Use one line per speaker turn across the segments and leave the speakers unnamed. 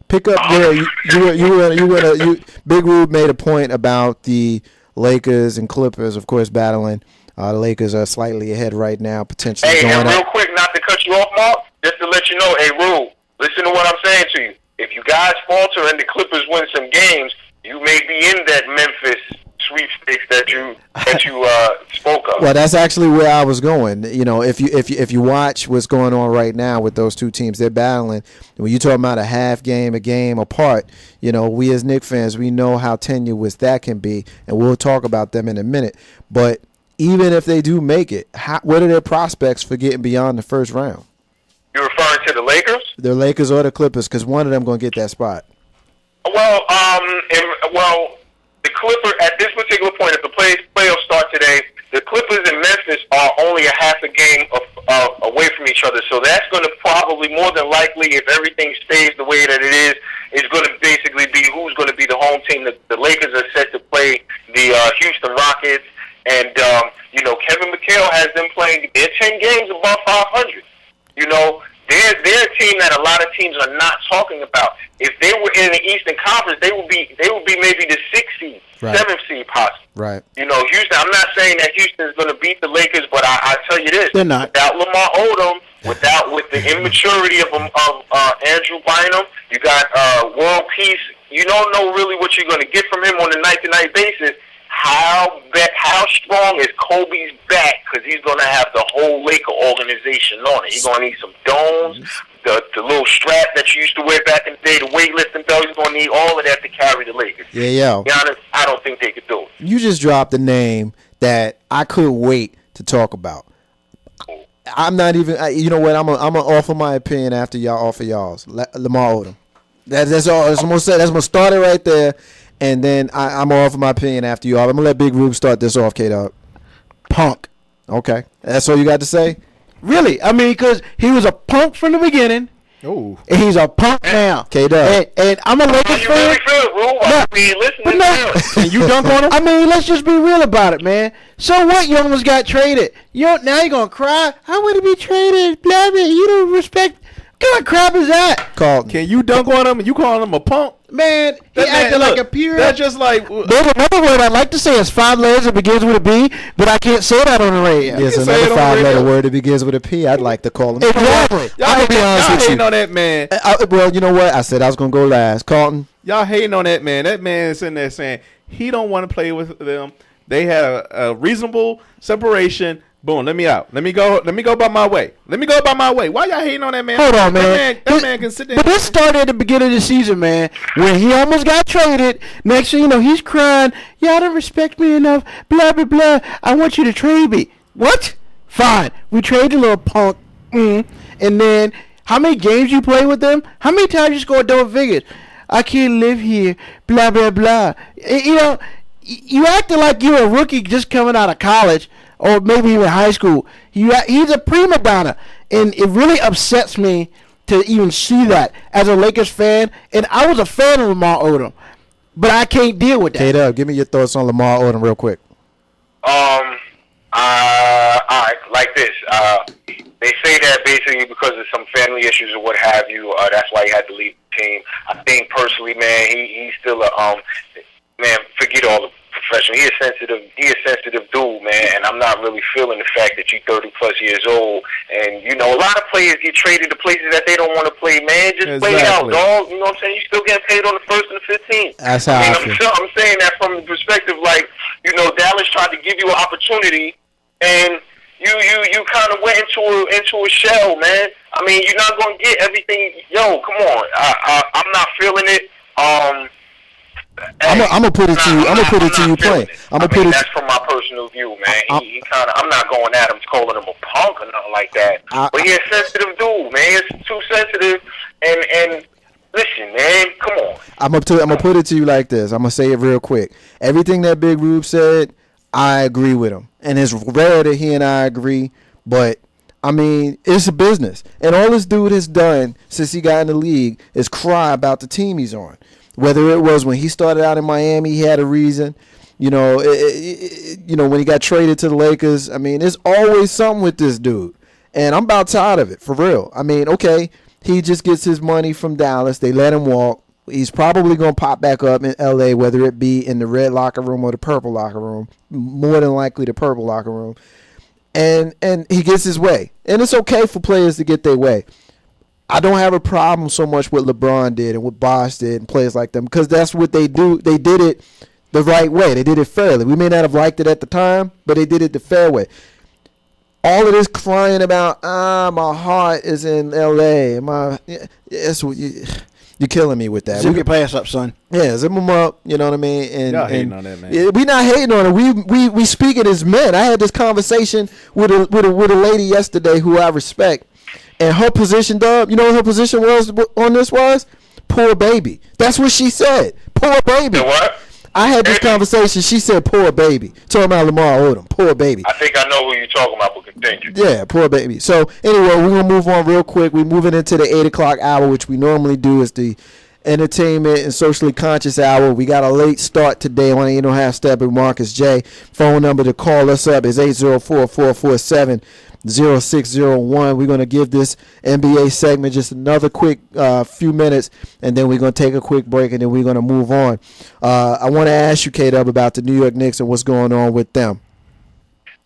Pick up there. Big Rube made a point about the Lakers and Clippers, of course, battling. The Lakers are slightly ahead right now, potentially
Hey,
going
and real
up.
quick, not to cut you off, Mark, just to let you know, hey, Rube, listen to what I'm saying to you. If you guys falter and the Clippers win some games, you may be in that Memphis sweepstakes that you spoke of.
Well, that's actually where I was going. You know, if you watch what's going on right now with those two teams, they're battling. When you're talking about a half game, a game apart, you know, we as Knicks fans, we know how tenuous that can be, and we'll talk about them in a minute. But even if they do make it, what are their prospects for getting beyond the first round?
You're referring to the Lakers?
The Lakers or the Clippers, because one of them going to get that spot.
Well, the Clippers, at this particular point, if the playoffs start today, the Clippers and Memphis are only a half a game away from each other. So that's going to probably, more than likely, if everything stays the way that it is going to basically be who's going to be the home team. The Lakers are set to play the Houston Rockets. And, Kevin McHale has them playing, they're 10 games above 500. You know, they're a team that a lot of teams are not talking about. If they were in the Eastern Conference, they would be maybe the 6th seed,
right.
7th seed possibly.
Right.
You know, Houston, I'm not saying that Houston is going to beat the Lakers, but I tell you this.
They're not.
Without Lamar Odom, with the immaturity of Andrew Bynum, you got World Peace. You don't know really what you're going to get from him on a night-to-night basis. How strong is Kobe's back? Because he's going to have the whole Laker organization on it. He's going to need some domes, the little strap that you used to wear back in the day, the weightlifting belt. He's going to need all of that to carry the Lakers.
Yeah.
To be honest, I don't think they could do it.
You just dropped a name that I couldn't wait to talk about. I'm not even. You know what? I'm gonna offer my opinion after y'all offer y'all's. Lamar Odom. That's all. That's what I'm gonna say. That's gonna start it right there. And then I'm going to offer my opinion after you all. I'm going to let Big Rube start this off, K-Dog.
Punk.
Okay. That's all you got to say?
Really? I mean, because he was a punk from the beginning.
Oh.
And he's a punk now.
K-Dog.
And I'm a Lakers fan.
You really feel, Rube? I mean, listening to
And you dunk on him? I mean, let's just be real about it, man. So what? You almost got traded. Now you're going to cry? How would he be traded? Blah, blah. You don't respect. What kind of crap is that?
Carlton.
Can you dunk on him and you calling him a punk?
Man, he acted like a pure.
That's just like.
There's another word I'd like to say. It's 5 letters. It begins with a B, but I can't say that on the radio.
There's another 5-letter word that begins with a P. I'd like to call him.
Exactly.
Y'all
I'm going to be honest with you.
hating on that man.
Well, you know what? I said I was going to go last. Carlton.
Y'all hating on that man. That man is sitting there saying he don't want to play with them. They had a reasonable separation. Boom, let me out. Let me go by my way. Why y'all hating on that man?
Hold on, man.
That man can sit there.
But this started at the beginning of the season, man, when he almost got traded. Next thing you know, he's crying. Y'all don't respect me enough. Blah, blah, blah. I want you to trade me. What? Fine. We trade the little punk. And then, how many games you play with them? How many times you score double figures? I can't live here. Blah, blah, blah. You know, you acting like you're a rookie just coming out of college. Or maybe even high school. He's a prima donna. And it really upsets me to even see that as a Lakers fan. And I was a fan of Lamar Odom. But I can't deal with that.
K-Dub, give me your thoughts on Lamar Odom real quick.
all right, like this. They say that basically because of some family issues or what have you. That's why he had to leave the team. I think personally, man, he's still a man. Forget all the professional. He a sensitive dude, man. And I'm not really feeling the fact that you're 30+ years old. And you know, a lot of players get traded to places that they don't want to play. Man, just play it out, dog. You know what I'm saying? You still getting paid on the 1st and the 15th.
That's how I feel.
I'm saying that from the perspective, like, you know, Dallas tried to give you an opportunity, and you kind of went into a shell, man. I mean, you're not going to get everything. Yo, come on. I'm not feeling it.
I'm gonna put it to you. I'm gonna put it to you plain.
That's from my personal view, man. He kind of. I'm not going at him, calling him a punk or nothing like that. But he's a sensitive dude, man. He's too sensitive. And listen, man, come on. I'm
gonna put it to you like this. I'm gonna say it real quick. Everything that Big Rube said, I agree with him, and it's rare that he and I agree. But I mean, it's a business, and all this dude has done since he got in the league is cry about the team he's on. Whether it was when he started out in Miami, he had a reason. You know, when he got traded to the Lakers. I mean, there's always something with this dude. And I'm about tired of it, for real. I mean, okay, He just gets his money from Dallas. They let him walk. He's probably going to pop back up in L.A., whether it be in the red locker room or the purple locker room. More than likely the purple locker room. And he gets his way. And it's okay for players to get their way. I don't have a problem so much with LeBron did and what Bosh did and players like them because that's what they do. They did it the right way. They did it fairly. We may not have liked it at the time, but they did it the fair way. All of this crying about, my heart is in L.A. You're killing me with that.
Zip your pass up, son.
Yeah, zip them up. You know what I mean? And
Y'all hating on that, man.
Yeah, we not hating on it. We speak it as men. I had this conversation with a lady yesterday who I respect, and her position, Dub. You know what her position was on this was? Poor baby. That's what she said. Poor baby.
You know what?
I had this conversation. She said, "Poor baby." Talking about Lamar Odom. Poor baby.
I think I know who you're talking about, but continue.
Yeah, poor baby. So anyway, we're gonna move on real quick. We're moving into the 8 o'clock hour, which we normally do is the entertainment and socially conscious hour. We got a late start today on 8.5 Step with Marcus J. Phone number to call us up is 804-447-0601. We're going to give this NBA segment just another quick few minutes, and then we're going to take a quick break, and then we're going to move on. I want to ask you, K-Dub, about the New York Knicks and what's going on with them.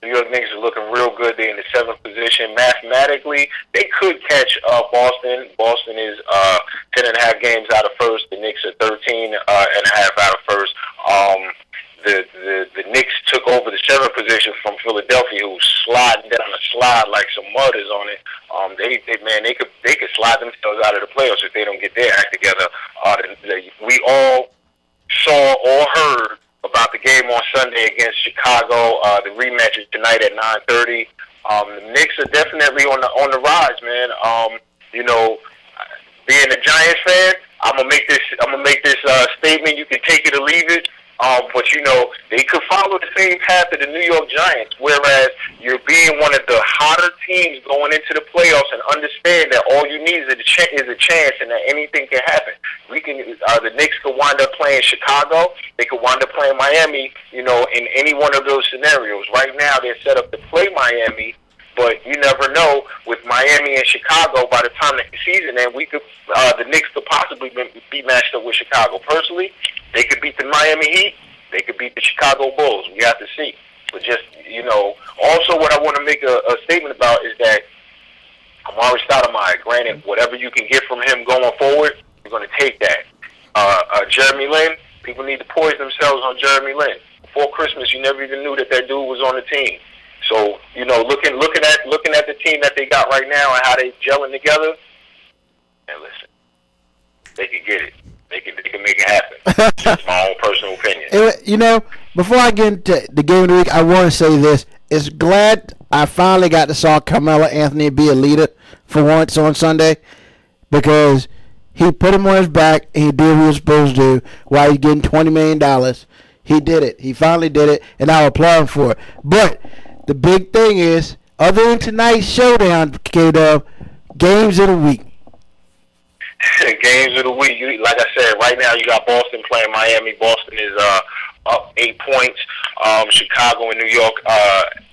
New York Knicks are looking real good. They're in the 7th position. Mathematically, they could catch Boston. Boston is 10.5 games out of first. The Knicks are 13.5 out of first. The Knicks took over the 7th position from Philadelphia, who's sliding down a slide like some mud is on it. They could slide themselves out of the playoffs if they don't get their act together. We all saw or heard about the game on Sunday against Chicago. The rematch is tonight at 9:30. The Knicks are definitely on the rise, man. Being a Giants fan, I'm gonna make this statement. You can take it or leave it. But they could follow the same path of the New York Giants, whereas you're being one of the hotter teams going into the playoffs and understand that all you need is a chance and that anything can happen. The Knicks could wind up playing Chicago. They could wind up playing Miami, in any one of those scenarios. Right now, they're set up to play Miami, but you never know with Miami and Chicago. By the time the season ends, the Knicks could possibly be matched up with Chicago. Personally, they could beat the Miami Heat. They could beat the Chicago Bulls. We have to see. But just, also what I want to make a statement about is that Amari Stoudemire, granted, whatever you can get from him going forward, you're going to take that. Jeremy Lin, people need to poise themselves on Jeremy Lin. Before Christmas, you never even knew that dude was on the team. So, looking at the team that they got right now and how they gelling together, and listen, they can get it. They can make it happen. That's my own personal opinion.
Before I get into the game of the week, I want to say this. It's glad I finally got to saw Carmelo Anthony be a leader for once on Sunday, because he put him on his back and he did what he was supposed to do while he's getting $20 million. He did it. He finally did it, and I applaud him for it. But the big thing is, other than tonight's showdown, K-Dub, games of the week.
Games of the week. Like I said, right now you got Boston playing Miami. Boston is up 8 points. Chicago and New York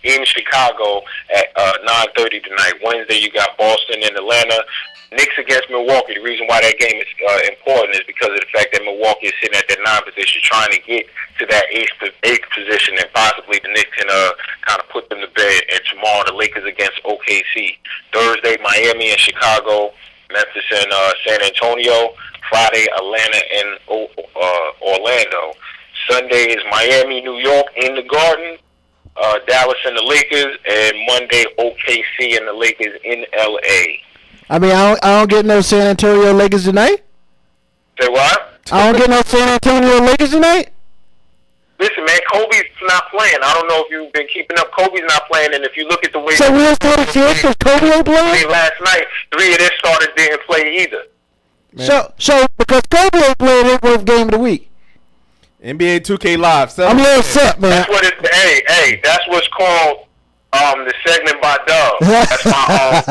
in Chicago at 9:30 tonight. Wednesday you got Boston and Atlanta. Knicks against Milwaukee. The reason why that game is important is because of the fact that Milwaukee is sitting at that 9th position, trying to get to that 8th position, and possibly the Knicks can kind of put them to bed. And tomorrow the Lakers against OKC. Thursday Miami and Chicago. Memphis and San Antonio. Friday, Atlanta and Orlando. Sunday is Miami, New York in the Garden. Dallas and the Lakers. And Monday, OKC and the Lakers in L.A.
I mean, I don't get no San Antonio Lakers tonight.
Say what?
I don't get no San Antonio Lakers tonight.
Listen, man, Kobe's not playing. I don't know if you've been keeping up. Kobe's not playing, and if you look at the way...
So where's the chance because Kobe ain't playing?
Last night, 3 of their starters didn't play either.
Man. So because Kobe ain't playing, it's worth game of the week.
NBA 2K Live.
I'm a little upset, man.
That's what it's... Hey, that's what's called the segment by Dub. That's my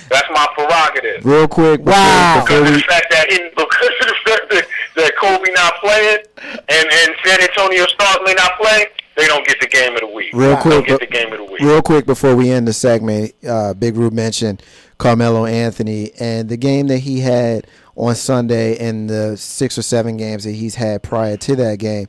that's my prerogative.
Real quick,
wow.
Because of the fact that that Kobe not playing and San Antonio stars may not play, they don't get the game of the week.
Real quick,
get the game of the week.
real quick before we end the segment, Big Rube mentioned Carmelo Anthony and the game that he had on Sunday and the 6 or 7 games that he's had prior to that game.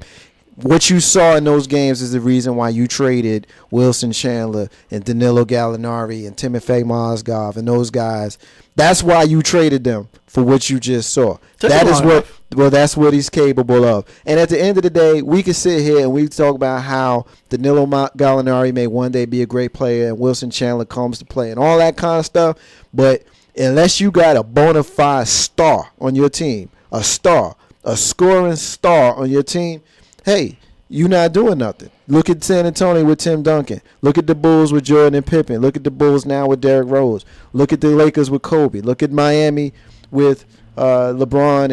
What you saw in those games is the reason why you traded Wilson Chandler and Danilo Gallinari and Timofey Mozgov and those guys. That's why you traded them for what you just saw. That's what he's capable of. And at the end of the day, we can sit here and we talk about how Danilo Gallinari may one day be a great player and Wilson Chandler comes to play and all that kind of stuff. But unless you got a bona fide star on your team, a scoring star on your team, hey, you're not doing nothing. Look at San Antonio with Tim Duncan. Look at the Bulls with Jordan and Pippen. Look at the Bulls now with Derrick Rose. Look at the Lakers with Kobe. Look at Miami with LeBron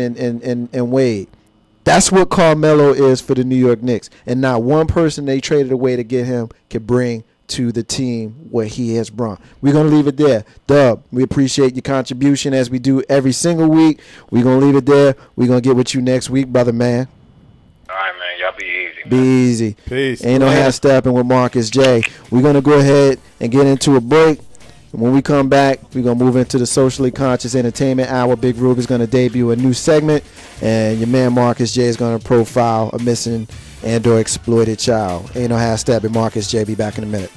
and Wade. That's what Carmelo is for the New York Knicks. And not one person they traded away to get him can bring to the team where he has brought. We're going to leave it there. Dub, we appreciate your contribution as we do every single week. We're going to leave it there. We're going to get with you next week, brother man.
All right, man. Y'all be easy. Man.
Be easy.
Peace.
Ain't no half stepping with Marcus J. We're going to go ahead and get into a break. And when we come back, we're going to move into the Socially Conscious Entertainment Hour. Big Rube is going to debut a new segment. And your man Marcus J is going to profile a missing and or exploited child. Ain't no half stepping. Marcus J. Be back in a minute.